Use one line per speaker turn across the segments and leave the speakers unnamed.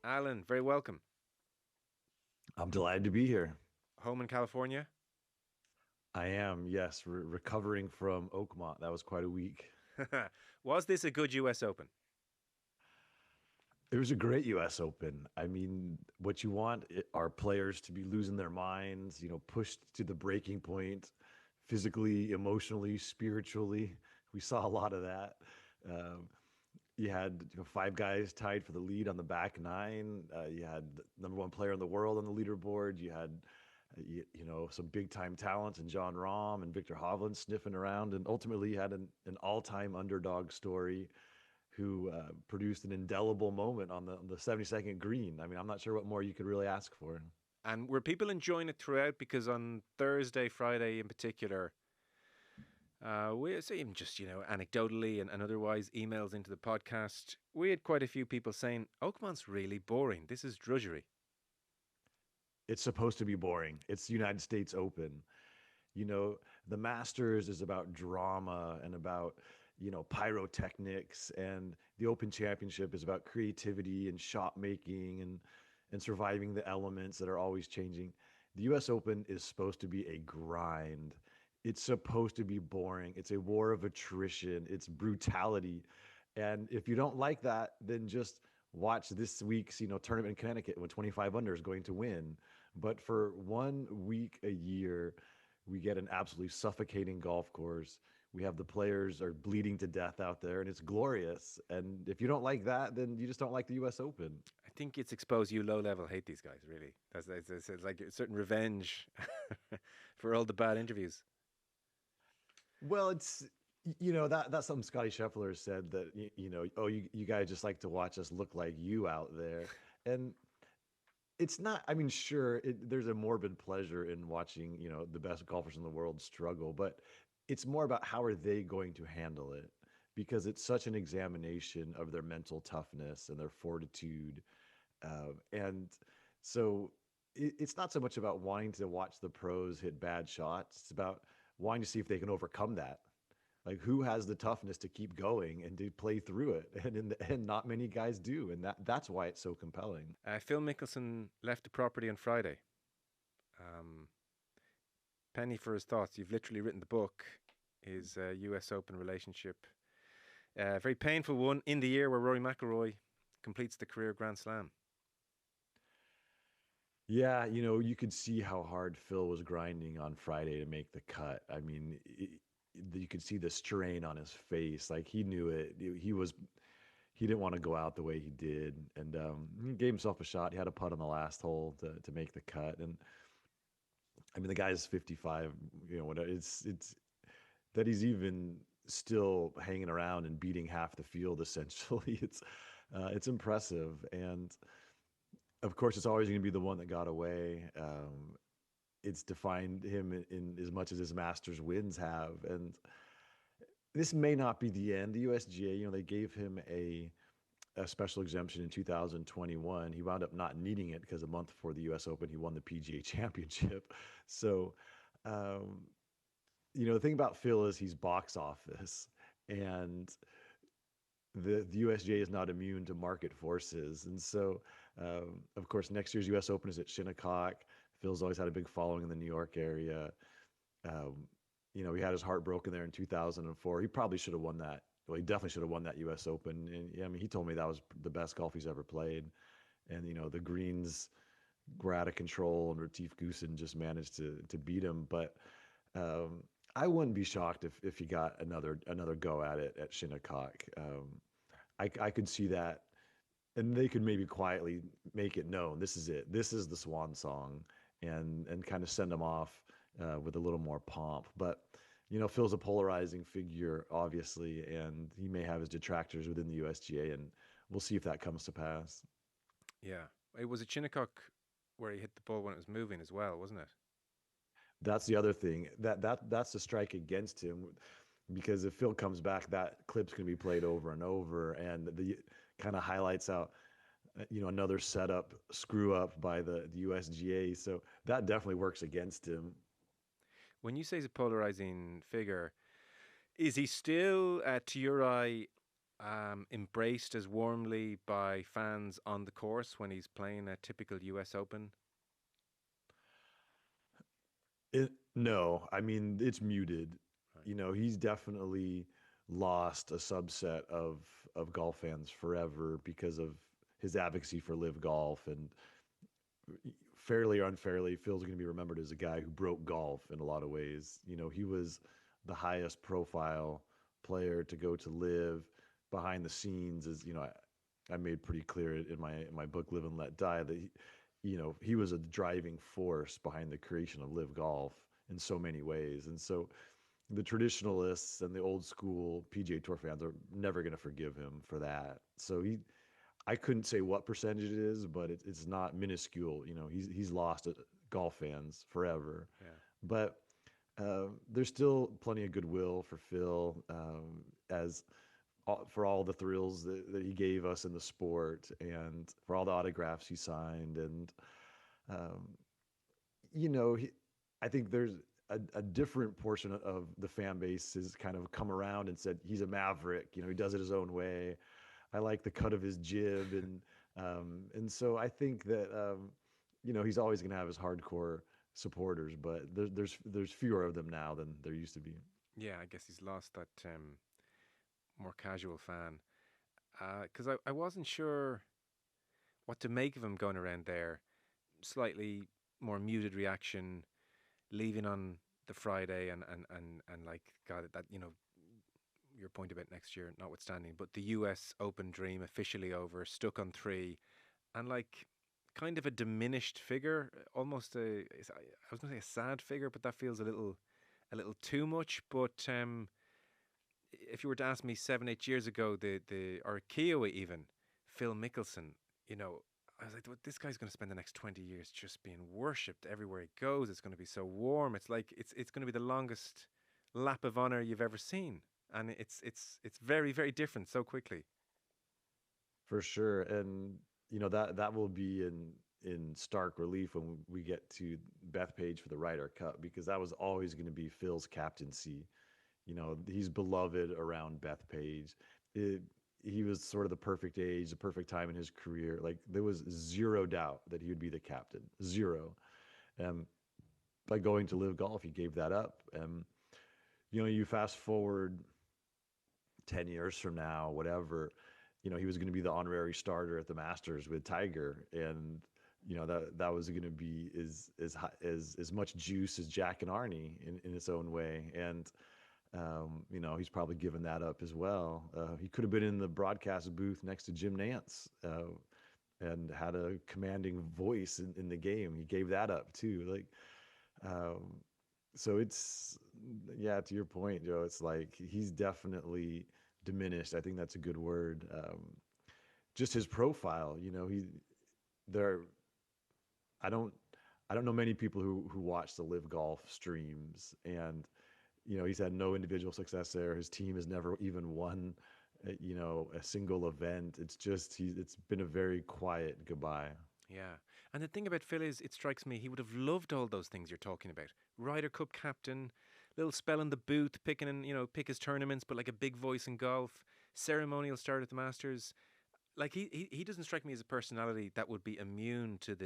Alan, very welcome.
I'm delighted to be here.
Home in California?
I am, yes, recovering from Oakmont. That was quite a week.
Was this a good US Open?
It was a great US Open. I mean, what you want are players to be losing their minds, pushed to the breaking point, physically, emotionally, spiritually. We saw a lot of that. Um, you had five guys tied for the lead on the back nine. You had the number one player in the world on the leaderboard. You had, some big time talent and John Rahm and Victor Hovland sniffing around. And ultimately, you had an all time underdog story who produced an indelible moment on the 72nd green. I mean, I'm not sure what more you could really ask for.
And were people enjoying it throughout? Because on Thursday, Friday in particular, we say even just, anecdotally and otherwise emails into the podcast, we had quite a few people saying, Oakmont's really boring. This is drudgery.
It's supposed to be boring. It's the United States Open. The Masters is about drama and about, pyrotechnics, and the Open Championship is about creativity and shot making and surviving the elements that are always changing. The US Open is supposed to be a grind. It's supposed to be boring. It's a war of attrition. It's brutality. And if you don't like that, then just watch this week's, tournament in Connecticut when 25 under is going to win. But for 1 week a year, we get an absolutely suffocating golf course. We have the players are bleeding to death out there, and it's glorious. And if you don't like that, then you just don't like the U.S. Open.
I think it's exposed you low level hate these guys, really. It's like a certain revenge for all the bad interviews.
Well, it's that's something Scotty Scheffler said that oh, you guys just like to watch us look like you out there, and it's not. I mean, sure, there's a morbid pleasure in watching the best golfers in the world struggle, but it's more about how are they going to handle it, because it's such an examination of their mental toughness and their fortitude. And so it's not so much about wanting to watch the pros hit bad shots. It's about wanting to see if they can overcome that. Like, who has the toughness to keep going and to play through it? And in the end, not many guys do. And that's why it's so compelling.
Phil Mickelson left the property on Friday. Um, Penny for his thoughts. You've literally written the book, his US Open relationship. A very painful one in the year where Rory McIlroy completes the career Grand Slam.
Yeah, you could see how hard Phil was grinding on Friday to make the cut. I mean, you could see the strain on his face. Like, he knew it. He didn't want to go out the way he did, and he gave himself a shot. He had a putt on the last hole to make the cut, and I mean, the guy's 55. Whatever. It's that he's even still hanging around and beating half the field. Essentially, it's impressive, and of course, it's always going to be the one that got away. It's defined him in as much as his Masters wins have, and this may not be the end. The USGA, they gave him a special exemption in 2021. He wound up not needing it because a month before the US Open, he won the PGA Championship. So, um, the thing about Phil is he's box office, and the USGA is not immune to market forces. And so, of course, next year's US Open is at Shinnecock. Phil's always had a big following in the New York area. Um, he had his heart broken there in 2004. He probably should have won that. Well, he definitely should have won that US Open. And yeah, I mean, he told me that was the best golf he's ever played. And, the greens were out of control, and Retief Goosen just managed to beat him. But I wouldn't be shocked if he got another go at it at Shinnecock. I could see that, and they could maybe quietly make it known this is it. This is the swan song, and kind of send him off with a little more pomp. But Phil's a polarizing figure, obviously, and he may have his detractors within the USGA, and we'll see if that comes to pass.
Yeah. It was at Shinnecock where he hit the ball when it was moving as well, wasn't it?
That's the other thing. That's the strike against him, because if Phil comes back, that clip's going to be played over and over, and the kind of highlights out, another setup screw up by the USGA. So that definitely works against him.
When you say he's a polarizing figure, is he still, to your eye, Embraced as warmly by fans on the course when he's playing a typical US Open?
No, I mean it's muted.
Right.
You know, he's definitely lost a subset of golf fans forever because of his advocacy for live golf, and fairly or unfairly, Phil's going to be remembered as a guy who broke golf in a lot of ways. You know, he was the highest profile player to go to live behind the scenes. As you know, I made pretty clear in my book Live and Let Die that he was a driving force behind the creation of live golf in so many ways. And so the traditionalists and the old school PGA Tour fans are never going to forgive him for that. So I couldn't say what percentage it is, but it's not minuscule. You know, he's lost golf fans forever,
Yeah.
but there's still plenty of goodwill for Phil, as for all the thrills that he gave us in the sport, and for all the autographs he signed, and um, you know, I think there's a different portion of the fan base has kind of come around and said he's a maverick. You know, he does it his own way. I like the cut of his jib, and so I think that he's always going to have his hardcore supporters, but there's fewer of them now than there used to be.
Yeah, I guess he's lost that more casual fan. Because I wasn't sure what to make of him going around there. Slightly more muted reaction, leaving on the Friday, and like God, that your point about next year notwithstanding, but the US Open dream officially over, stuck on three, and like kind of a diminished figure, almost I was going to say a sad figure, but that feels a little too much. But if you were to ask me 7 8 years ago, the or Kiowa even, Phil Mickelson, you know. I was like, this guy's going to spend the next 20 years just being worshipped everywhere he goes. It's going to be so warm. It's like it's going to be the longest lap of honor you've ever seen, and it's very very different so quickly.
For sure. And that will be in stark relief when we get to Bethpage for the Ryder Cup, because that was always going to be Phil's captaincy. He's beloved around Bethpage. It, he was sort of the perfect age, the perfect time in his career. Like there was zero doubt that he would be the captain. Zero. Um, by going to live golf, he gave that up. You fast forward 10 years from now, whatever, he was going to be the honorary starter at the Masters with Tiger. And, that was going to be as much juice as Jack and Arnie in its own way. And, he's probably given that up as well. He could have been in the broadcast booth next to Jim Nance, and had a commanding voice in the game. He gave that up too. Like, um, so it's, yeah, to your point, Joe, it's like he's definitely diminished. I think that's a good word. Just his profile, there. I don't I don't know many people who watch the live golf streams, and he's had no individual success there. His team has never even won, a single event. It's been a very quiet goodbye.
Yeah. And the thing about Phil is, it strikes me, he would have loved all those things you're talking about. Ryder Cup captain, little spell in the booth, picking and, pick his tournaments, but like a big voice in golf, ceremonial start at the Masters. Like he doesn't strike me as a personality that would be immune to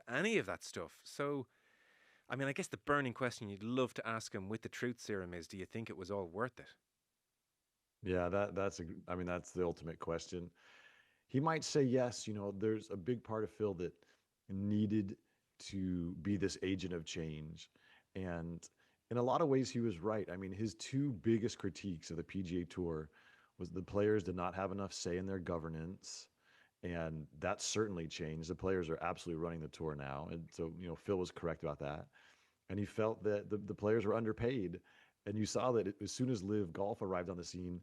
any of that stuff. So, I mean, I guess the burning question you'd love to ask him with the truth serum is, do you think it was all worth it?
Yeah, I mean, that's the ultimate question. He might say yes. There's a big part of Phil that needed to be this agent of change. And in a lot of ways, he was right. I mean, his two biggest critiques of the PGA Tour was the players did not have enough say in their governance. And that's certainly changed. The players are absolutely running the tour now. And so, Phil was correct about that. And he felt that the players were underpaid. And you saw that as soon as Live Golf arrived on the scene,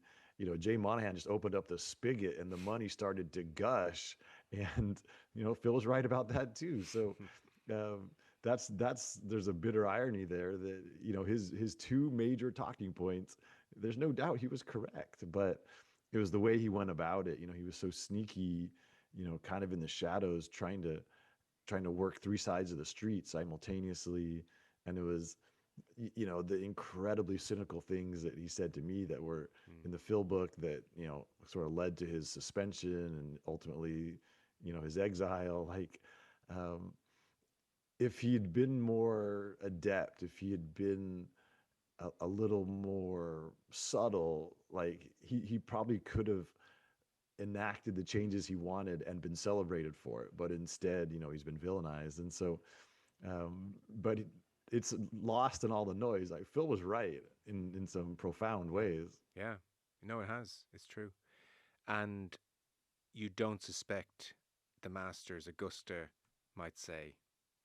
Jay Monahan just opened up the spigot and the money started to gush. And, Phil was right about that too. So um, there's a bitter irony there that, his two major talking points, there's no doubt he was correct, but it was the way he went about it. He was so sneaky, kind of in the shadows, trying to work three sides of the street simultaneously. And it was the incredibly cynical things that he said to me that were
Mm.
in the Phil book that, sort of led to his suspension and ultimately, his exile. Like, um, if he had been more adept, if he had been a little more subtle, like he probably could have enacted the changes he wanted and been celebrated for it. But instead, he's been villainized. And so, but it's lost in all the noise. Like Phil was right in some profound
Yeah.
ways.
Yeah. No, it has. It's true. And you don't suspect the Masters, Augusta might say,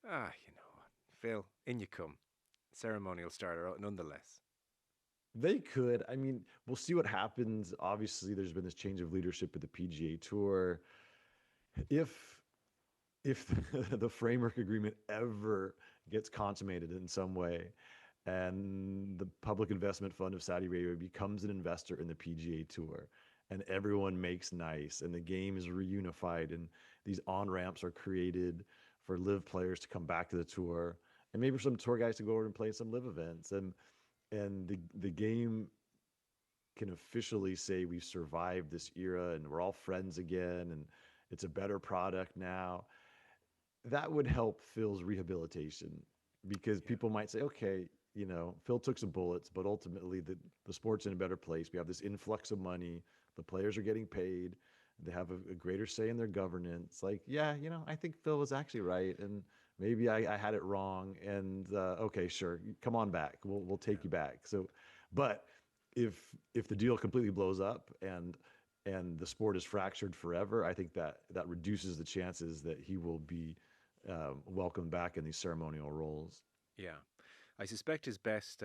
you know what, Phil, in you come. Ceremonial starter, nonetheless.
They could. I mean, we'll see what happens. Obviously, there's been this change of leadership at the PGA Tour. If if the framework agreement ever gets consummated in some way, and the Public Investment Fund of Saudi Arabia becomes an investor in the PGA Tour, and everyone makes nice, and the game is reunified, and these on ramps are created for live players to come back to the tour, and maybe for some tour guys to go over and play some live events, and the game can officially say we've survived this era and we're all friends again, and it's a better product now. That would help Phil's rehabilitation because
Yeah.
people might say, okay, Phil took some bullets, but ultimately the sport's in a better place. We have this influx of money. The players are getting paid. They have a greater say in their governance. Like, yeah, I think Phil was actually right. And maybe I had it wrong. And okay, sure, come on back. We'll
Yeah.
take you back. So, but if the deal completely blows up and the sport is fractured forever, I think that reduces the chances that he will be welcomed back in these ceremonial roles.
Yeah. I suspect his best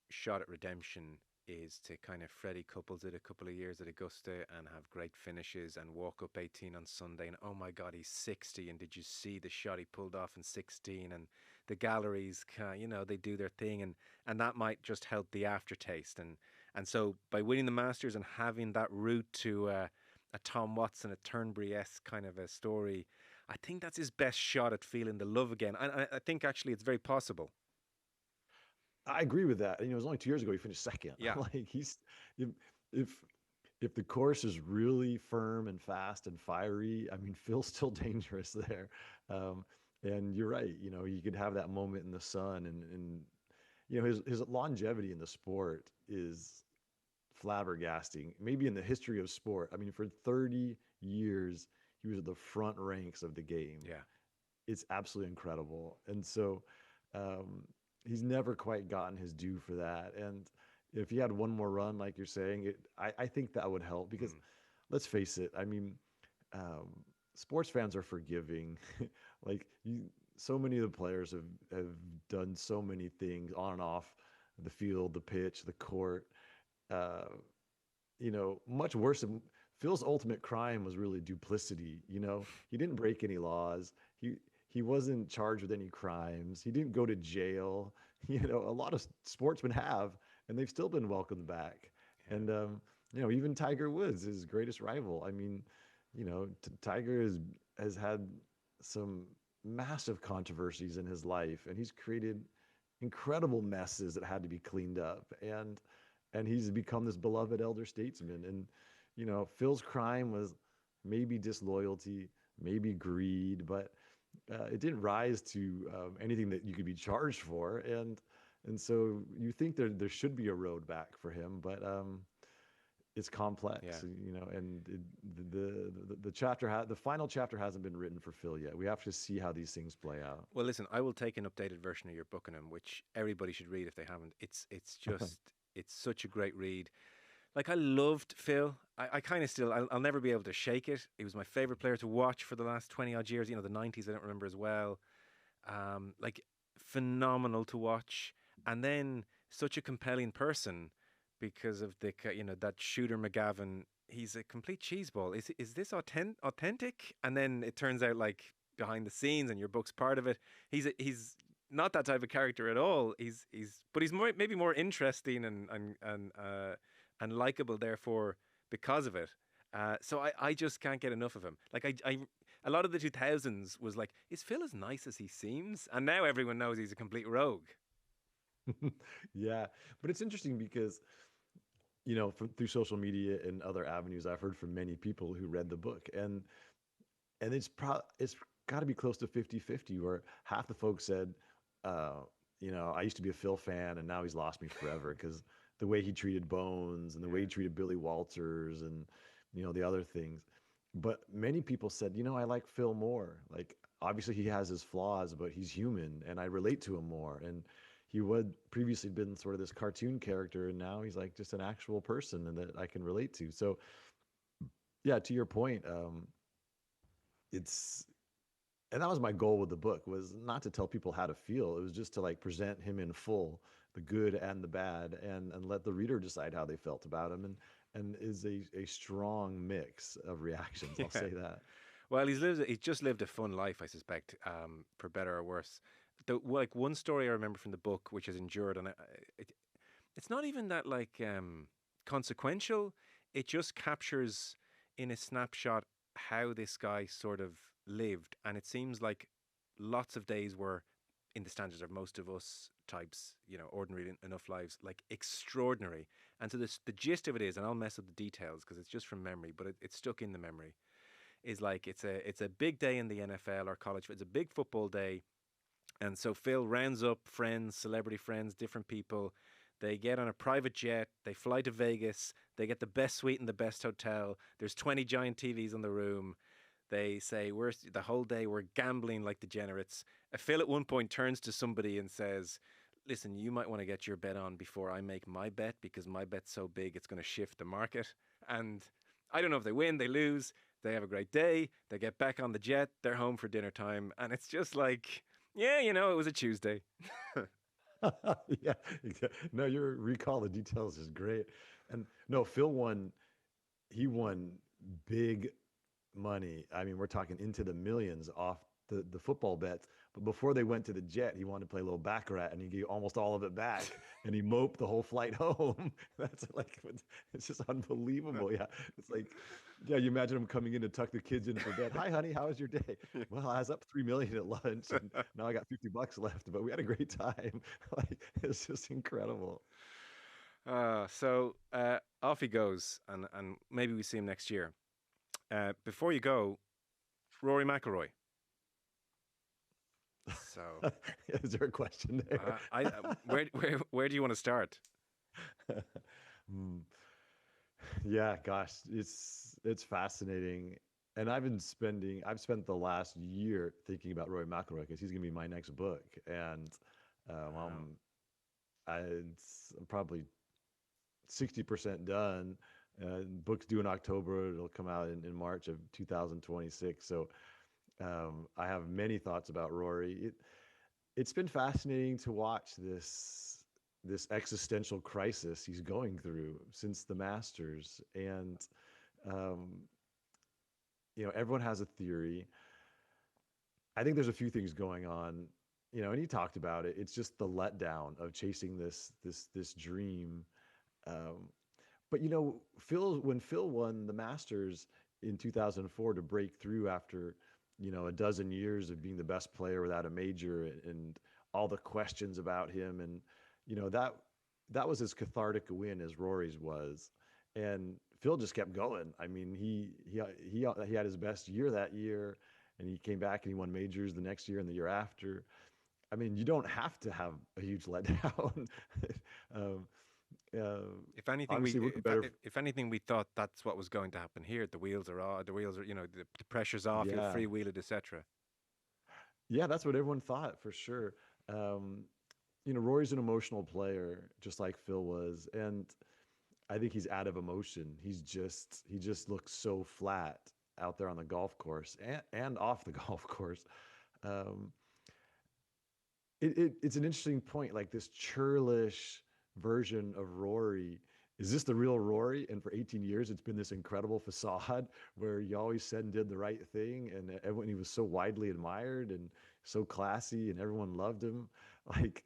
shot at redemption is to kind of Freddie Couples it a couple of years at Augusta and have great finishes and walk up 18 on Sunday. And oh my God, he's 60. And did you see the shot he pulled off in 16? And the galleries, they do their thing. And that might just help the aftertaste. And so by winning the Masters and having that route to a Tom Watson, a Turnberry-esque kind of a story, I think that's his best shot at feeling the love again. And I think actually it's very possible.
I agree with that. It was only 2 years ago he finished second.
Yeah.
Like if if if the course is really firm and fast and fiery, I mean Phil's still dangerous there. Um, and you're right. You could have that moment in the sun, and his longevity in the sport is flabbergasting. Maybe in the history of sport. I mean, for 30 years he was at the front ranks of the game.
Yeah.
It's absolutely incredible. And so um, he's never quite gotten his due for that. And if he had one more run, like you're saying, I think that would help because
Mm.
let's face it. I mean, um, sports fans are forgiving. like so many of the players have done so many things on and off the field, the pitch, the court. Uh, much worse than Phil's ultimate crime was really duplicity. He didn't break any laws. He wasn't charged with any crimes. He didn't go to jail. A lot of sportsmen have, and they've still been welcomed back.
Yeah.
And even Tiger Woods, his greatest rival. I mean, Tiger has had some massive controversies in his life, and he's created incredible messes that had to be cleaned up. And he's become this beloved elder statesman. And Phil's crime was maybe disloyalty, maybe greed, but it didn't rise to anything that you could be charged for. And so you think there should be a road back for him, but it's
Yeah.
complex, and the final chapter hasn't been written for Phil yet. We have to see how these things play out.
Well, listen, I will take an updated version of your book on him, which everybody should read if they haven't. It's just it's such a great read. Like I loved Phil. I kind of still I'll never be able to shake it. He was my favorite player to watch for the last 20 odd years. The 90s I don't remember as well. Like phenomenal to watch, and then such a compelling person because of that shooter McGavin. He's a complete cheeseball. Is this authentic? And then it turns out like behind the scenes, and your book's part of it. He's not that type of character at all. But he's maybe more interesting and likable. Therefore, because of it. So I just can't get enough of him. Like I a lot of the 2000s was like, is Phil as nice as he seems? And now everyone knows he's a complete rogue.
Yeah, but it's interesting because through social media and other avenues, I've heard from many people who read the book, and it's got to be close to 50-50, where half the folks said, uh, I used to be a Phil fan, and now he's lost me forever because the way he treated Bones and the way he
Yeah.
treated Billy Walters and the other things. But many people said, I like Phil more. Like, obviously he has his flaws, but he's human, and I relate to him more. And he would previously been sort of this cartoon character, and now he's like just an actual person and that I can relate to. So yeah, to your point, it's and that was my goal with the book, was not to tell people how to feel. It was just to like present him in full, the good and the bad, and let the reader decide how they felt about him, and is a strong mix of reactions, I'll
Yeah.
say that.
Well, he's just lived a fun life, I suspect, for better or worse. Like one story I remember from the book, which has endured, and it, it's not even that like consequential. It just captures in a snapshot how this guy sort of lived, and it seems like lots of days were, in the standards of most of us types, ordinary enough lives, like extraordinary. And so the gist of it is, and I'll mess up the details because it's just from memory, but it's stuck in the memory. Is like it's a big day in the NFL or college. It's a big football day, and so Phil rounds up friends, celebrity friends, different people. They get on a private jet. They fly to Vegas. They get the best suite in the best hotel. There's 20 giant TVs in the room. They say we're the whole day we're gambling like degenerates. Phil at one point turns to somebody and says, "Listen, you might want to get your bet on before I make my bet because my bet's so big it's going to shift the market." And I don't know if they win, they lose. They have a great day. They get back on the jet. They're home for dinner time, and it's just like, yeah, it was a Tuesday.
Yeah, no, your recall of details is great. And no, Phil won. He won big money. I mean, we're talking into the millions off the football bets. But before they went to the jet, he wanted to play a little baccarat, and he gave almost all of it back, and he moped the whole flight home. That's like it's just unbelievable. Yeah, it's like yeah, you imagine him coming in to tuck the kids in for bed. Hi, honey, how was your day? Well, I was up 3 million at lunch, and now I got $50 left, but we had a great time. Like it's just incredible.
So off he goes, and maybe we see him next year. Before you go, Rory McIlroy. So
Is there a question there?
where do you want to start?
Hmm. Yeah, gosh, it's fascinating. And I've spent the last year thinking about Roy McIlroy because he's gonna be my next book. And
Wow.
I'm probably 60% done. Book's due in October. It'll come out in March of 2026. So I have many thoughts about Rory. It's been fascinating to watch this existential crisis he's going through since the Masters, and um, everyone has a theory. I think there's a few things going on, and he talked about it. It's just the letdown of chasing this dream. Um, but when Phil won the Masters in 2004 to break through after a dozen years of being the best player without a major, and all the questions about him, and that was as cathartic a win as Rory's was, and Phil just kept going. I mean, he had his best year that year, and he came back and he won majors the next year and the year after. I mean, you don't have to have a huge letdown. um, uh,
If anything,
Obviously, we're better.
if anything, we thought that's what was going to happen here. The wheels are off. The wheels are, the pressure's off. You'll
Yeah,
freewheel it, etc.
yeah, that's what everyone thought for sure. Um, Rory's an emotional player, just like Phil was, and I think he's out of emotion. He just looks so flat out there on the golf course and off the golf course. Um, it's an interesting point, like this churlish version of Rory. Is this the real Rory? And for 18 years, it's been this incredible facade where he always said and did the right thing, and everyone he was so widely admired and so classy, and everyone loved him. Like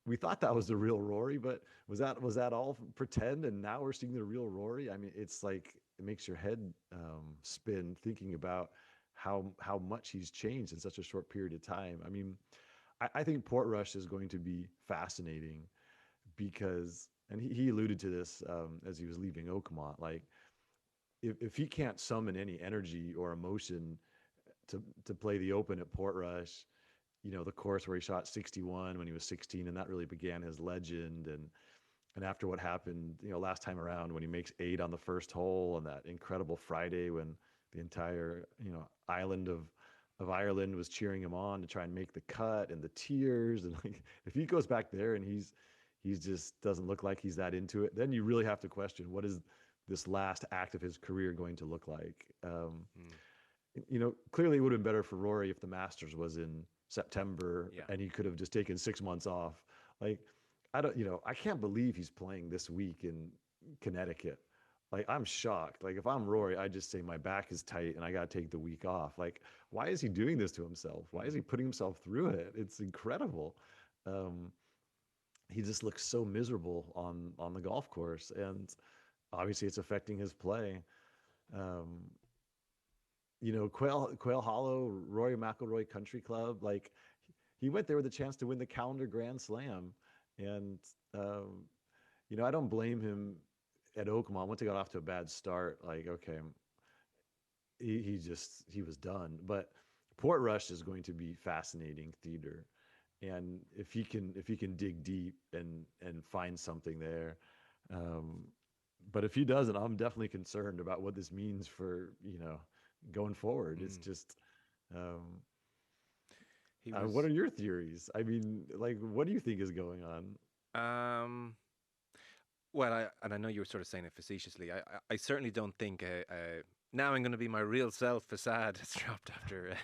we thought that was the real Rory, but was that all pretend? And now we're seeing the real Rory. I mean, it's like it makes your head spin thinking about how much he's changed in such a short period of time. I mean, I think Portrush is going to be fascinating. because, and he alluded to this as he was leaving Oakmont, like if he can't summon any energy or emotion to play the Open at Portrush, the course where he shot 61 when he was 16, and that really began his legend. And after what happened, last time around when he makes 8 on the first hole on that incredible Friday when the entire, island of Ireland was cheering him on to try and make the cut, and the tears, and like if he goes back there and he's just doesn't look like he's that into it, then you really have to question what is this last act of his career going to look like.
Mm.
Clearly it would have been better for Rory if the Masters was in September
Yeah.
and he could have just taken 6 months off. Like, I don't, I can't believe he's playing this week in Connecticut. Like, I'm shocked. Like, if I'm Rory, I just say my back is tight and I got to take the week off. Like, why is he doing this to himself? Why is he putting himself through it? It's incredible. Um, he just looks so miserable on the golf course, and obviously it's affecting his play. Um, Quail Hollow, Rory McIlroy Country Club, like he went there with a chance to win the calendar Grand Slam, and um, I don't blame him at Oakmont. Once he got off to a bad start, like okay, he was done. But Portrush is going to be fascinating theater, and if he can dig deep and find something there. Um, but if he doesn't, I'm definitely concerned about what this means for going forward. It's
Mm.
just, um,
He
what
was.
are your theories? I mean, like, what do you think is going on?
Um, well, I know you were sort of saying it facetiously. I certainly don't think now I'm going to be my real self facade has dropped after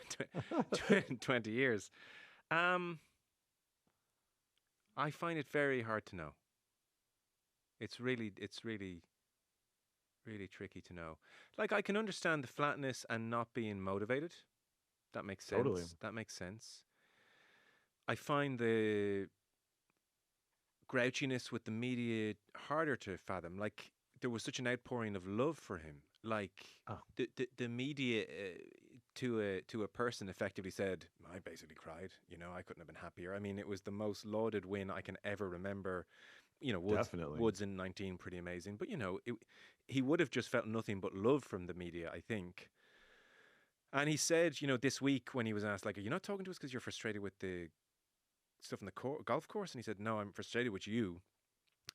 20 years. Um, I find it very hard to know. It's really, really tricky to know. Like I can understand the flatness and not being motivated. That makes
Totally.
sense. That makes sense. I find the grouchiness with the media harder to fathom. Like there was such an outpouring of love for him. Like
Oh,
the media to a person effectively said, "I basically cried. I couldn't have been happier." I mean, it was the most lauded win I can ever remember.
definitely.
Woods in 19, pretty amazing. But he would have just felt nothing but love from the media, I think. And he said, this week when he was asked, like, "Are you not talking to us because you're frustrated with the stuff in the golf course?" And he said, "No, I'm frustrated with you."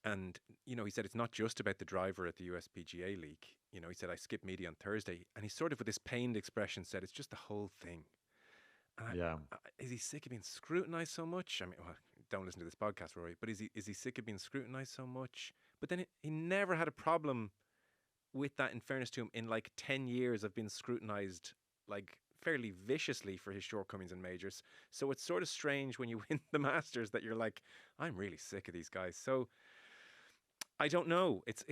And he said it's not just about the driver at the USPGA League. He said I skipped media on Thursday, and he sort of with this pained expression said it's just the whole thing. And
Yeah.
is he sick of being scrutinized so much? I mean, well, don't listen to this podcast, Rory. But is he sick of being scrutinized so much? But then he never had a problem with that. In fairness to him, in like 10 years of being scrutinized, like fairly viciously for his shortcomings in majors. So it's sort of strange when you win the Masters that you're like, I'm really sick of these guys. So I don't know. It's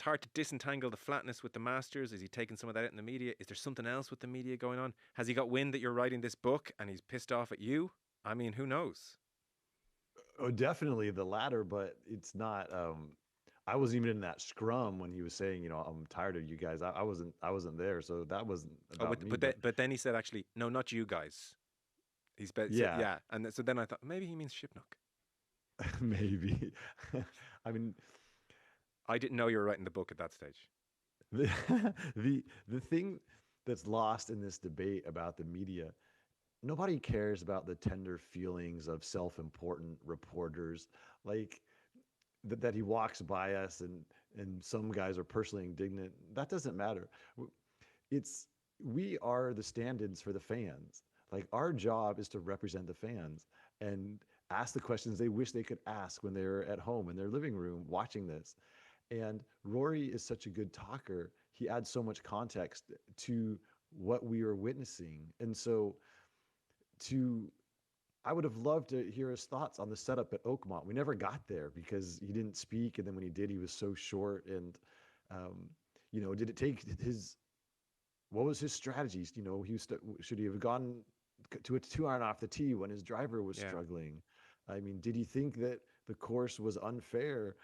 hard to disentangle the flatness with the Masters. Is he taking some of that out in the media? Is there something else with the media going on? Has he got wind that you're writing this book and he's pissed off at you? I mean, who knows?
Oh, definitely the latter, but it's not. I wasn't even in that scrum when he was saying, I'm tired of you guys. I wasn't there, so that wasn't
Oh,
about
but
me.
but then,
But
but then he said actually, no, not you guys. Said
yeah,
yeah, and so then I thought maybe he means Shipnuck.
maybe. I mean,
I didn't know you were writing the book at that stage.
the the thing that's lost in this debate about the media, nobody cares about the tender feelings of self-important reporters, like that he walks by us and some guys are personally indignant. That doesn't matter. It's We are the stand-ins for the fans. Like, our job is to represent the fans and ask the questions they wish they could ask when they're at home in their living room watching this. And Rory is such a good talker. He adds so much context to what we are witnessing. And so to I would have loved to hear his thoughts on the setup at Oakmont. We never got there because he didn't speak, and then when he did, he was so short. And um, did it take his? What was his strategies? Should he have gone to a 2 iron off the tee when his driver was
Yeah.
struggling? I mean, did he think that the course was unfair?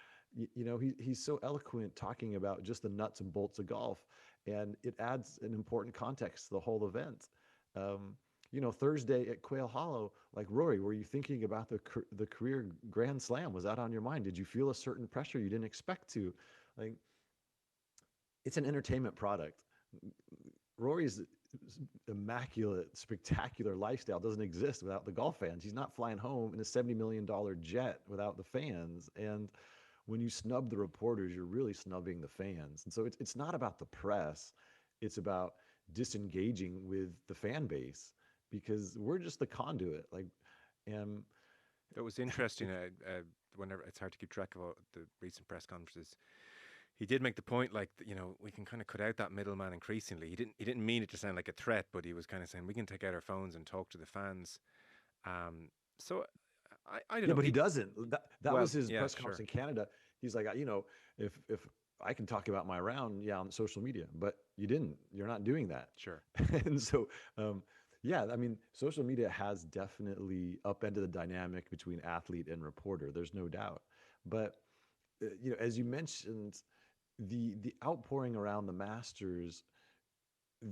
He's so eloquent talking about just the nuts and bolts of golf, and it adds an important context to the whole event. Um, Thursday at Quail Hollow, like Rory, were you thinking about the career Grand Slam? Was that on your mind? Did you feel a certain pressure you didn't expect to? Like, it's an entertainment product. Rory's immaculate, spectacular lifestyle doesn't exist without the golf fans. He's not flying home in a $70 million jet without the fans. And when you snub the reporters, you're really snubbing the fans. And so it's not about the press. It's about disengaging with the fan base because we're just the conduit. Like, and
It was interesting. Whenever it's hard to keep track of all the recent press conferences, he did make the point, like, we can kind of cut out that middleman increasingly. He didn't mean it to sound like a threat, but he was kind of saying we can take out our phones and talk to the fans. So I don't
yeah,
know.
but he doesn't. That
Well,
was his
yeah,
press conference
sure,
in Canada. He's like, if I can talk about my round, yeah, on social media, but you didn't. You're not doing that.
sure.
And so, yeah, I mean, social media has definitely upended the dynamic between athlete and reporter. There's no doubt. But as you mentioned, the outpouring around the Masters,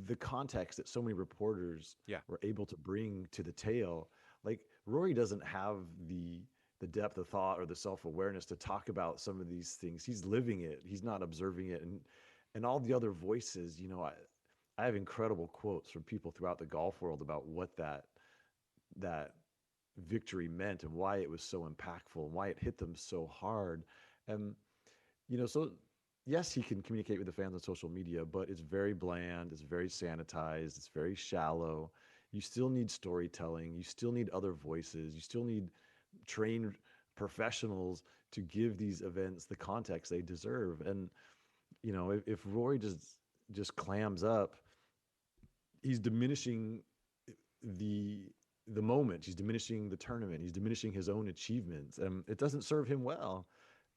the context that so many reporters
Yeah,
were able to bring to the tale, like Rory doesn't have the depth of thought or the self-awareness to talk about some of these things. He's living it. He's not observing it. And all the other voices, I have incredible quotes from people throughout the golf world about what that victory meant and why it was so impactful and why it hit them so hard. And so yes, he can communicate with the fans on social media, but it's very bland, it's very sanitized, it's very shallow. You still need storytelling, you still need other voices, you still need trained professionals to give these events the context they deserve. And if Roy just clams up, he's diminishing the the moment. He's diminishing the tournament. He's diminishing his own achievements, and it doesn't serve him well,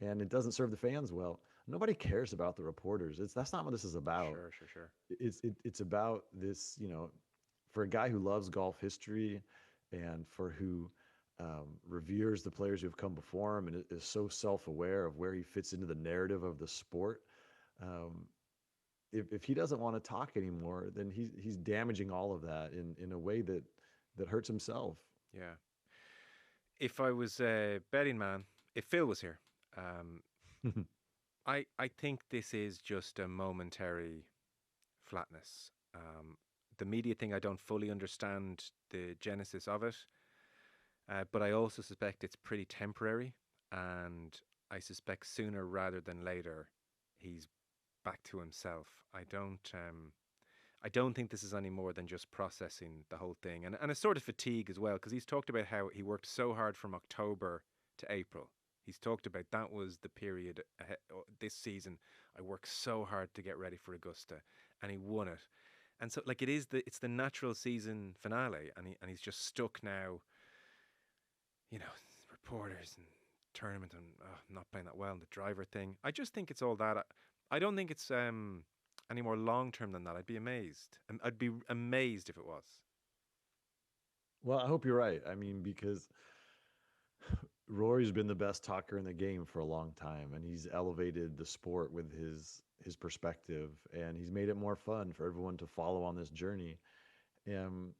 and it doesn't serve the fans well. Nobody cares about the reporters. That's not what this is about.
Sure, sure, sure.
It's about this. For a guy who loves golf history, and for who reveres the players who have come before him, and is so self-aware of where he fits into the narrative of the sport. Um, if he doesn't want to talk anymore, then he's damaging all of that in a way that hurts himself.
Yeah. If I was a betting man, if Phil was here, um, I think this is just a momentary flatness. The media thing, I don't fully understand the genesis of it, but I also suspect it's pretty temporary, and I suspect sooner rather than later, he's back to himself. I don't think this is any more than just processing the whole thing, and a sort of fatigue as well, because he's talked about how he worked so hard from October to April. He's talked about that was the period this season. I worked so hard to get ready for Augusta, and he won it. And so, like, it's the natural season finale, and he's just stuck now. You know, reporters and tournament, and not playing that well, and the driver thing. I just think it's all that. I don't think it's any more long term than that. I'd be amazed. I'd be amazed if it was.
Well, I hope you're right. I mean, because Rory's been the best talker in the game for a long time, and he's elevated the sport with his perspective, and he's made it more fun for everyone to follow on this journey. And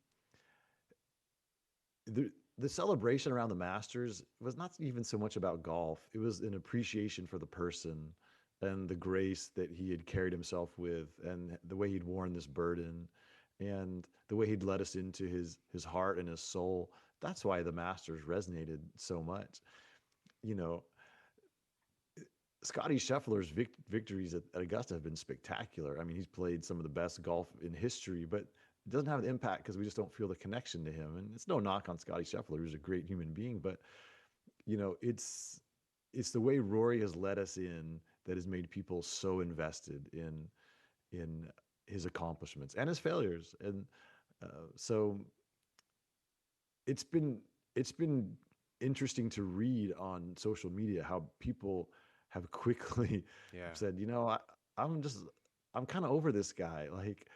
the celebration around the Masters was not even so much about golf. It was an appreciation for the person and the grace that he had carried himself with, and the way he'd worn this burden, and the way he'd let us into his heart and his soul. That's why the Masters resonated so much. You know, Scotty Scheffler's victories at Augusta have been spectacular. I mean, he's played some of the best golf in history, but it doesn't have the impact because we just don't feel the connection to him. And it's no knock on Scotty Scheffler, who's a great human being, but it's the way Rory has let us in that has made people so invested in his accomplishments and his failures. And so it's been interesting to read on social media how people have quickly
Yeah,
said, I'm just I'm kind of over this guy. Like,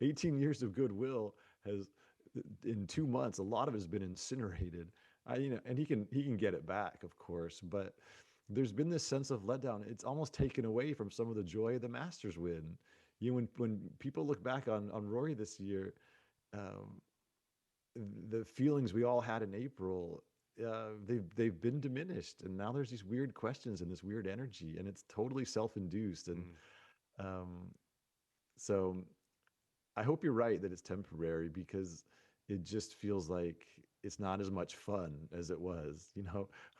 18 years of goodwill has in 2 months, a lot of it has been incinerated. And he can get it back, of course, but there's been this sense of letdown. It's almost taken away from some of the joy of the Masters win. When people look back on Rory this year, um, the feelings we all had in April, they've been diminished, and now there's these weird questions and this weird energy, and it's totally self-induced. And
Mm.
um, so I hope you're right that it's temporary, because it just feels like it's not as much fun as it was.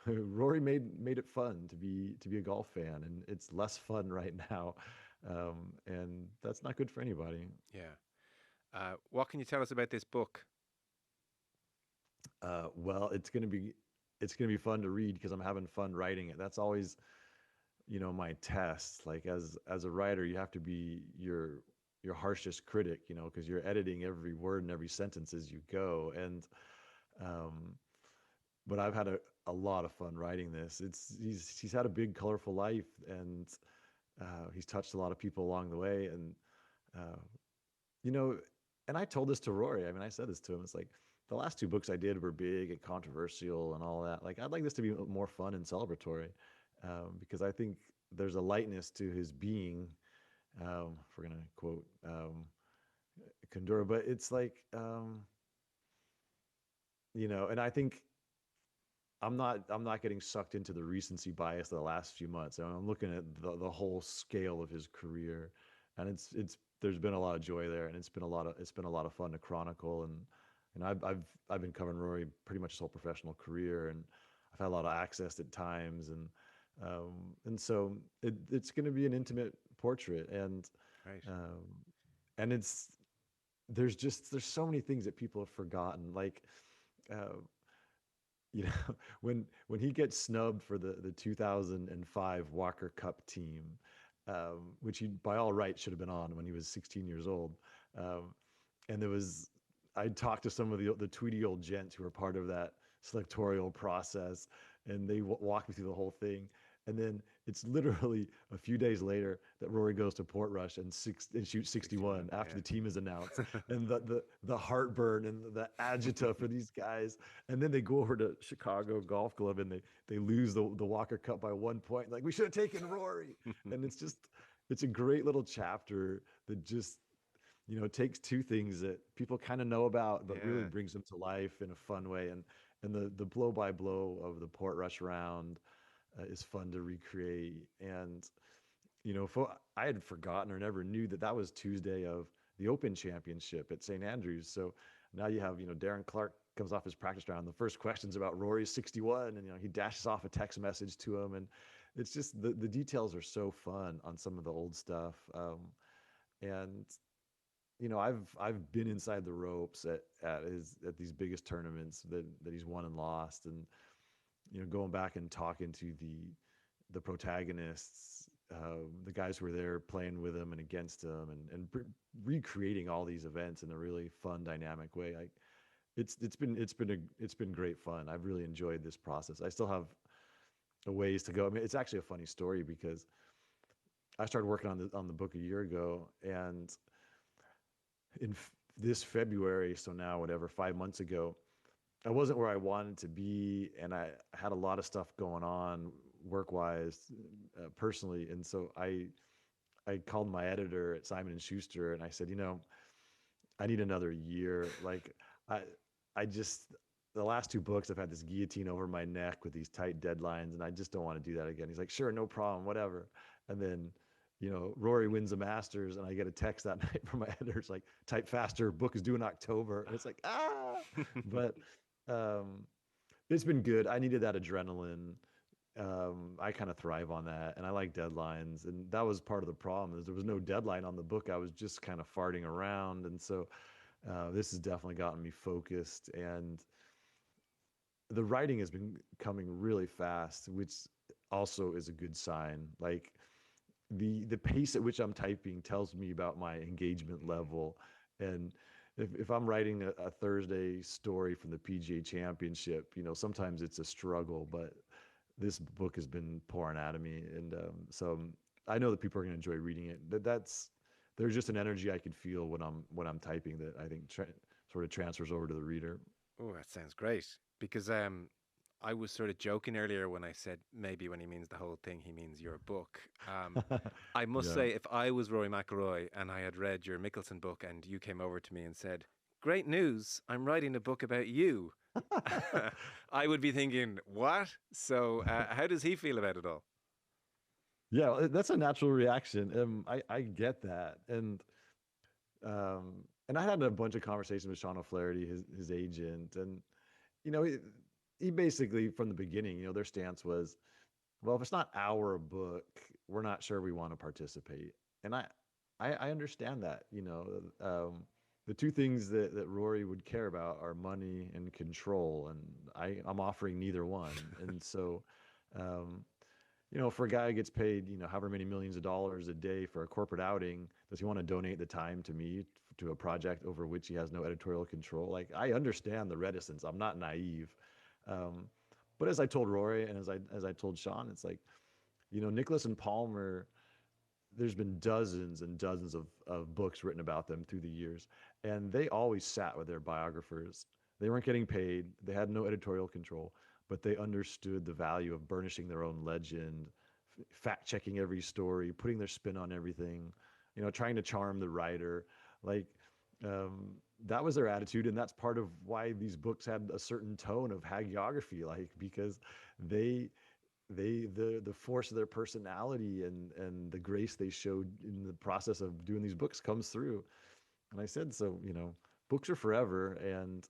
Rory made it fun to be a golf fan, and it's less fun right now, and that's not good for anybody.
Yeah. What can you tell us about this book?
Well, it's gonna be fun to read because I'm having fun writing it. That's always, my test. Like, as a writer, you have to be your harshest critic, because you're editing every word and every sentence as you go. And um, but I've had a lot of fun writing this. He's had a big, colorful life, and he's touched a lot of people along the way. And uh, you know, and I told this to Rory. I mean, I said this to him. It's like, the last two books I did were big and controversial and all that. Like, I'd like this to be more fun and celebratory, because I think there's a lightness to his being. If we're gonna quote Kundura, but it's like, and I think I'm not getting sucked into the recency bias of the last few months. I'm looking at the whole scale of his career, and it's there's been a lot of joy there, and it's been a lot of fun to chronicle. And I've been covering Rory pretty much his whole professional career, and I've had a lot of access at times. And so it's going to be an intimate portrait.
Right.
Um, and there's so many things that people have forgotten, like, uh, when he gets snubbed for the 2005 Walker Cup team, which he by all rights should have been on when he was 16 years old. Um, and there was I talked to some of the tweety old gents who were part of that selectorial process, and they walked me through the whole thing. And then it's literally a few days later that Rory goes to Portrush and shoots 61
61.
after the team is announced, and the heartburn and the agita for these guys. And then they go over to Chicago Golf Club, and they lose the Walker Cup by 1 point. Like, we should have taken Rory. And it's a great little chapter that just, takes two things that people kind of know about, but really
Yeah.
brings them to life in a fun way. And the blow by blow of the Portrush round is fun to recreate. And I had forgotten or never knew that that was Tuesday of the Open Championship at St. Andrews. So now you have, Darren Clark comes off his practice round. The first question's about Rory's 61, and he dashes off a text message to him, and it's just the details are so fun on some of the old stuff. And I've been inside the ropes at these biggest tournaments that he's won and lost, and going back and talking to the protagonists, the guys who were there playing with him and against him, and recreating all these events in a really fun, dynamic way. It's been great fun. I've really enjoyed this process. I still have a ways to go. I mean, it's actually a funny story, because I started working on the book a year ago, and this February, so now whatever, 5 months ago, I wasn't where I wanted to be, and I had a lot of stuff going on work wise, personally. And so I called my editor at Simon and Schuster, and I said, I need another year. Like, I I just the last two books, I've had this guillotine over my neck with these tight deadlines, and I just don't want to do that again. He's like, sure, no problem, whatever. And then, Rory wins the Masters, and I get a text that night from my editor. It's like, type faster, book is due in October. And it's like, ah. But um, it's been good. I needed that adrenaline. I kind of thrive on that, and I like deadlines. And that was part of the problem, is there was no deadline on the book. I was just kind of farting around, and so this has definitely gotten me focused. And the writing has been coming really fast, which also is a good sign. Like, the pace at which I'm typing tells me about my engagement
Mm.
level. And if I'm writing a Thursday story from the PGA Championship, sometimes it's a struggle, but this book has been pouring out of me. And so I know that people are going to enjoy reading it. There's just an energy I can feel when I'm typing that I think sort of transfers over to the reader.
Oh, that sounds great. Because I was sort of joking earlier when I said maybe when he means the whole thing, he means your book. I must
Yeah.
say, if I was Rory McIlroy and I had read your Mickelson book and you came over to me and said, great news. I'm writing a book about you. I would be thinking, what? So, how does he feel about it all?
Yeah, that's a natural reaction. I get that, and I had a bunch of conversations with Sean O'Flaherty, his agent, and you know, he basically from the beginning, their stance was, well, if it's not our book, we're not sure we want to participate. And I understand that. The two things that Rory would care about are money and control, and I'm offering neither one. And so, um, for a guy who gets paid, however many millions of dollars a day for a corporate outing, does he want to donate the time to me to a project over which he has no editorial control? Like, I understand the reticence. I'm not naive. Um, but as I told Rory and as I told Sean, it's like, Nicholas and Palmer, there's been dozens and dozens of books written about them through the years, and they always sat with their biographers. They weren't getting paid. They had no editorial control, but they understood the value of burnishing their own legend, fact checking every story, putting their spin on everything, trying to charm the writer. Like, um, that was their attitude, and that's part of why these books had a certain tone of hagiography, like because they the force of their personality and the grace they showed in the process of doing these books comes through. And I said, so, books are forever. And,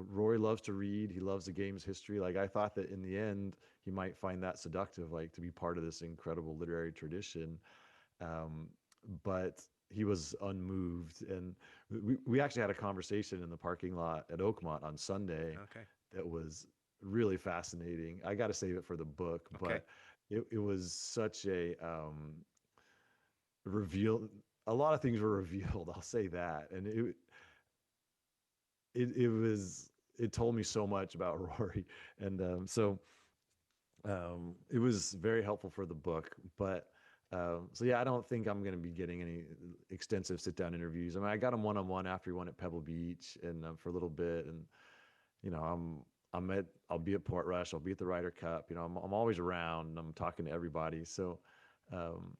Rory loves to read. He loves the game's history. Like, I thought that in the end, he might find that seductive, like to be part of this incredible literary tradition. Um, but he was unmoved. And we actually had a conversation in the parking lot at Oakmont on Sunday
Okay.
that was really fascinating. I got to save it for the book,
Okay.
but it was such a reveal. A lot of things were revealed. I'll say that, and it told me so much about Rory, and it was very helpful for the book. But so yeah, I don't think I'm going to be getting any extensive sit down interviews. I mean, I got him one on one after he won at Pebble Beach, and for a little bit, and you know, I'll be at Portrush, I'll be at the Ryder Cup. I'm always around. And I'm talking to everybody. So, um,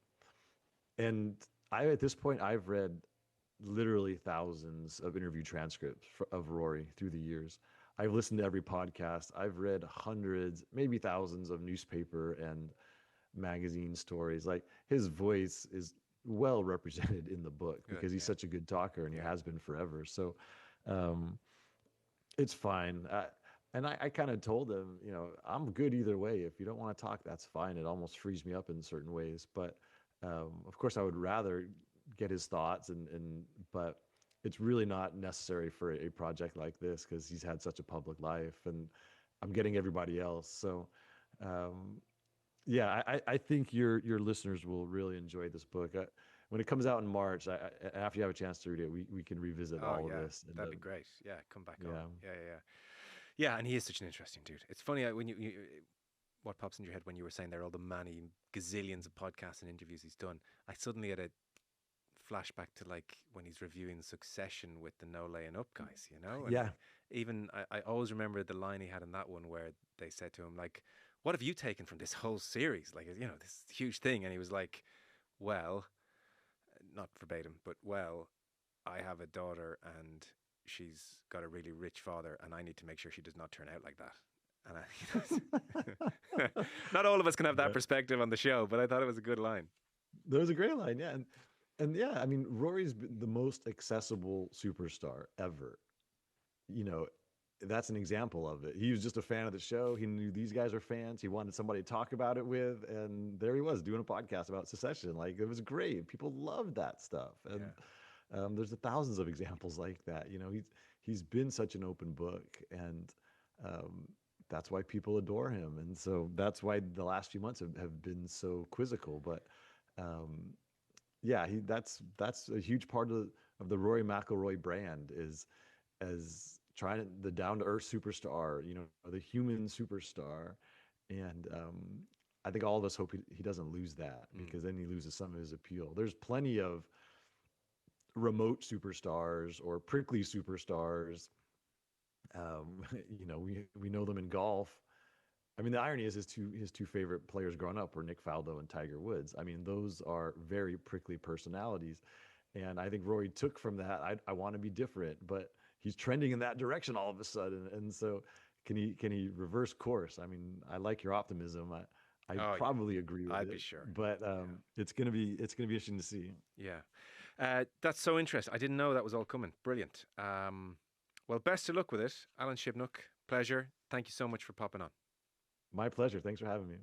and at this point I've read literally thousands of interview transcripts of Rory through the years. I've listened to every podcast. I've read hundreds, maybe thousands of newspaper and magazine stories. Like, his voice is well represented in the book
Good.
because he's
Yeah.
such a good talker and he
Yeah.
has been forever. So, um, it's fine. And I kind of told him, I'm good either way. If you don't want to talk, that's fine. It almost frees me up in certain ways. But of course, I would rather get his thoughts, but it's really not necessary for a project like this because he's had such a public life, and I'm getting everybody else. So, um, yeah, I think your listeners will really enjoy this book. When it comes out in March, after you have a chance to read it, we can revisit
Oh
all of
yeah,
this. And
that'd be great. Yeah, come back on.
yeah.
Yeah, yeah, yeah. Yeah, and he is such an interesting dude. It's funny when you what pops in your head when you were saying there all the many gazillions of podcasts and interviews he's done. I suddenly had a flashback to like when he's reviewing Succession with the No Laying Up guys, and
Yeah.
even I always remember the line he had in that one where they said to him like, "What have you taken from this whole series? Like, this huge thing," and he was like, "Well, not verbatim, but well, I have a daughter and she's got a really rich father, and I need to make sure she does not turn out like that." And not all of us can have that
Right.
perspective on the show, but I thought it was a good line.
That was a great line. Yeah. And yeah, I mean, Rory's been the most accessible superstar ever. You know, that's an example of it. He was just a fan of the show. He knew these guys are fans. He wanted somebody to talk about it with. And there he was doing a podcast about secession. Like, it was great. People loved that stuff. And
Yeah.
there's thousands of examples like that. He's been such an open book. And um, that's why people adore him. And so that's why the last few months have been so quizzical. But um, yeah, that's a huge part of the Rory McIlroy brand is as trying to the down to earth superstar, the human superstar, and I think all of us hope he doesn't lose that
Mm.
because then he loses some of his appeal. There's plenty of remote superstars or prickly superstars. We know them in golf. I mean, the irony is his two favorite players growing up were Nick Faldo and Tiger Woods. I mean, those are very prickly personalities, And I think Rory took from that, I want to be different, but he's trending in that direction all of a sudden. And so can he reverse course? I mean, I like your optimism. I
Oh yeah,
probably agree with
I'd be
it,
sure.
but
Yeah,
it's gonna be interesting to see.
yeah. That's so interesting. I didn't know that was all coming. Brilliant. Well, best of luck with it, Alan Shipnuck. Pleasure. Thank you so much for popping on.
My pleasure. Thanks for having me.